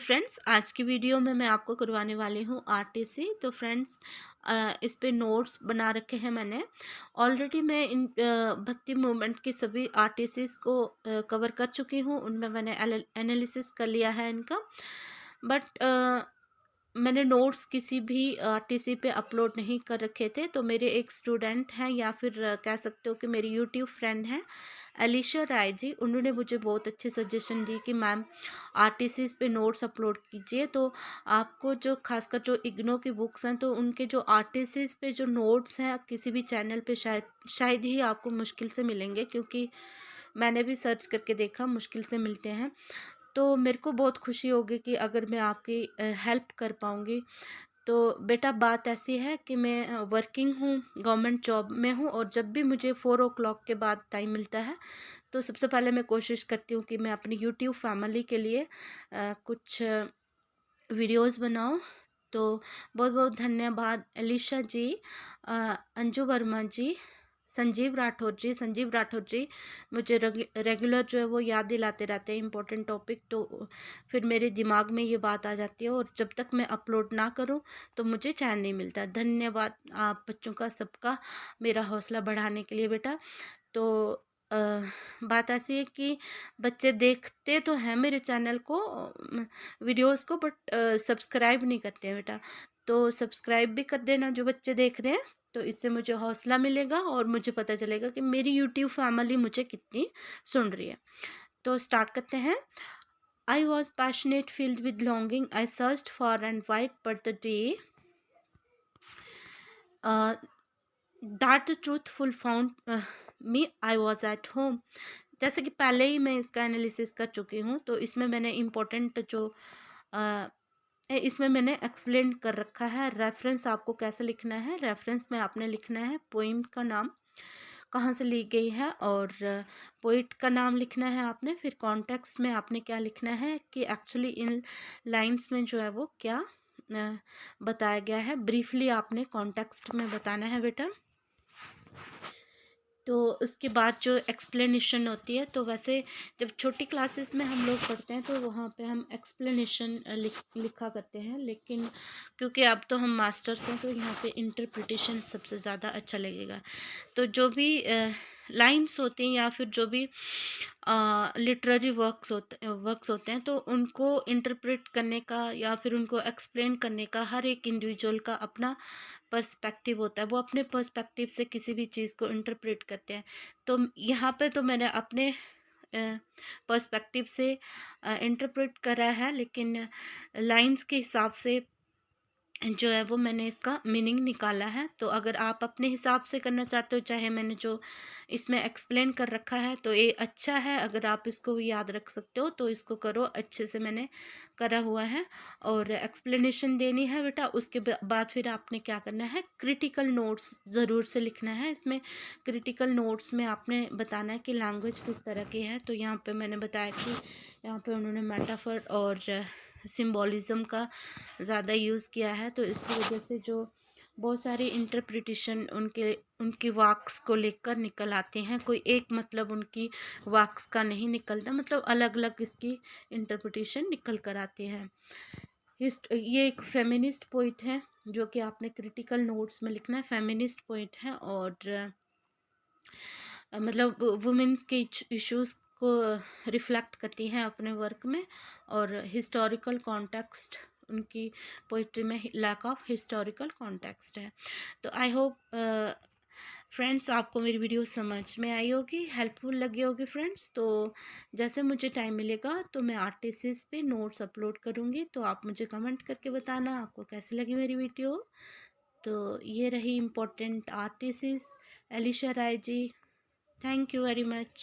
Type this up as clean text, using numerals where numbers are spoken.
Friends, आज की video में मैं आपको करवाने वाली हूँ आरटीसी। तो फ्रेंड्स, इस पे नोट्स बना रखे हैं मैंने। ऑलरेडी मैं इन भक्ति मूवमेंट की सभी आरटीसीज को कवर कर चुकी हूँ। उनमें मैंने एनालिसिस कर लिया है इनका। बट मैंने नोट्स किसी भी आरटीसी पे अपलोड नहीं कर रखे थे। तो मेरे एक स्टूडेंट हैं, या फिर कह सकते हो कि मेरी यूट्यूब फ्रेंड हैं, एलिशा राय जी। उन्होंने मुझे बहुत अच्छी सजेशन दी कि मैम आरटीसीज पे नोट्स अपलोड कीजिए। तो आपको जो खासकर जो इग्नो की बुक्स हैं, तो उनके जो आरटीसीज पे जो नोट्स हैं किसी भी चैनल पे शायद ही आपको मुश्किल से मिलेंगे, क्योंकि मैंने भी सर्च करके देखा, मुश्किल से मिलते हैं। तो मेरे को बहुत खुशी होगी कि अगर मैं आपकी हेल्प कर पाऊँगी। तो बेटा, बात ऐसी है कि मैं वर्किंग हूँ, गवर्नमेंट जॉब में हूँ, और जब भी मुझे 4 o'clock के बाद टाइम मिलता है, तो सबसे पहले मैं कोशिश करती हूँ कि मैं अपनी यूट्यूब फैमिली के लिए कुछ वीडियोस बनाऊँ। तो बहुत बहुत धन्यवाद एलिशा जी, अंजू वर्मा जी, संजीव राठौर जी। मुझे रेगुलर जो है वो याद दिलाते रहते हैं इम्पोर्टेंट टॉपिक। तो फिर मेरे दिमाग में ये बात आ जाती है, और जब तक मैं अपलोड ना करूं तो मुझे चैन नहीं मिलता। धन्यवाद आप बच्चों का, सबका, मेरा हौसला बढ़ाने के लिए बेटा। तो अ, बात ऐसी है कि बच्चे देखते तो हैं मेरे चैनल को, वीडियोस को, बट सब्सक्राइब नहीं करते हैं बेटा। तो सब्सक्राइब भी कर देना जो बच्चे देख रहे हैं। तो इससे मुझे हौसला मिलेगा और मुझे पता चलेगा कि मेरी यूट्यूब फैमिली मुझे कितनी सुन रही है। तो स्टार्ट करते हैं। I was passionate field with longing, I search for and white, but the day that the truthful found me, I was at home. जैसे कि पहले ही मैं इसका एनालिसिस कर चुकी हूँ, तो इसमें मैंने इम्पोर्टेंट जो इसमें मैंने एक्सप्लेन कर रखा है। रेफरेंस आपको कैसे लिखना है, रेफरेंस में आपने लिखना है पोइम का नाम, कहाँ से ली गई है, और पोइट का नाम लिखना है आपने। फिर कॉन्टेक्स्ट में आपने क्या लिखना है कि एक्चुअली इन लाइंस में जो है वो क्या बताया गया है। ब्रीफली आपने कॉन्टेक्स्ट में बताना है बेटा। तो उसके बाद जो एक्सप्लेनेशन होती है, तो वैसे जब छोटी क्लासेस में हम लोग पढ़ते हैं तो वहाँ पे हम एक्सप्लेनेशन लिखा करते हैं, लेकिन क्योंकि अब तो हम मास्टर्स हैं, तो यहाँ पे इंटरप्रिटेशन सबसे ज़्यादा अच्छा लगेगा। तो जो भी लाइन्स होती हैं, या फिर जो भी लिटरेरी वर्क्स होते हैं, तो उनको इंटरप्रेट करने का या फिर उनको एक्सप्लेन करने का हर एक इंडिविजुअल का अपना पर्सपेक्टिव होता है। वो अपने पर्सपेक्टिव से किसी भी चीज़ को इंटरप्रेट करते हैं। तो यहाँ पे तो मैंने अपने पर्सपेक्टिव से इंटरप्रेट करा है, लेकिन लाइंस के हिसाब से जो है वो मैंने इसका मीनिंग निकाला है। तो अगर आप अपने हिसाब से करना चाहते हो, चाहे मैंने जो इसमें एक्सप्लेन कर रखा है, तो ये अच्छा है। अगर आप इसको याद रख सकते हो तो इसको करो, अच्छे से मैंने करा हुआ है। और एक्सप्लेनेशन देनी है बेटा। उसके बाद फिर आपने क्या करना है, क्रिटिकल नोट्स ज़रूर से लिखना है। इसमें क्रिटिकल नोट्स में आपने बताना है कि लैंग्वेज किस तरह की है। तो यहाँ पे मैंने बताया कि यहाँ पे उन्होंने मेटाफर और सिम्बोलिज़म का ज़्यादा यूज़ किया है। तो इसकी वजह से जो बहुत सारी इंटरप्रिटेशन उनकी वाक्स को लेकर निकल आती हैं। कोई एक मतलब उनकी वाक्स का नहीं निकलता, मतलब अलग अलग इसकी इंटरप्रिटेशन निकल कर आती है। ये एक फेमिनिस्ट पोइट है, जो कि आपने क्रिटिकल नोट्स में लिखना है। फेमिनिस्ट पोइट है, और मतलब वुमेन्स के इश्यूज़ को रिफ्लेक्ट करती हैं अपने वर्क में। और हिस्टोरिकल कॉन्टेक्स्ट उनकी पोइट्री में लैक ऑफ हिस्टोरिकल कॉन्टेक्स्ट है। तो आई होप फ्रेंड्स आपको मेरी वीडियो समझ में आई होगी, हेल्पफुल लगी होगी फ्रेंड्स। तो जैसे मुझे टाइम मिलेगा तो मैं आरटीसीज पे नोट्स अपलोड करूँगी। तो आप मुझे कमेंट करके बताना आपको कैसी लगी मेरी वीडियो। तो ये रही important RTCs, Alisha Rai ji. Thank you very much.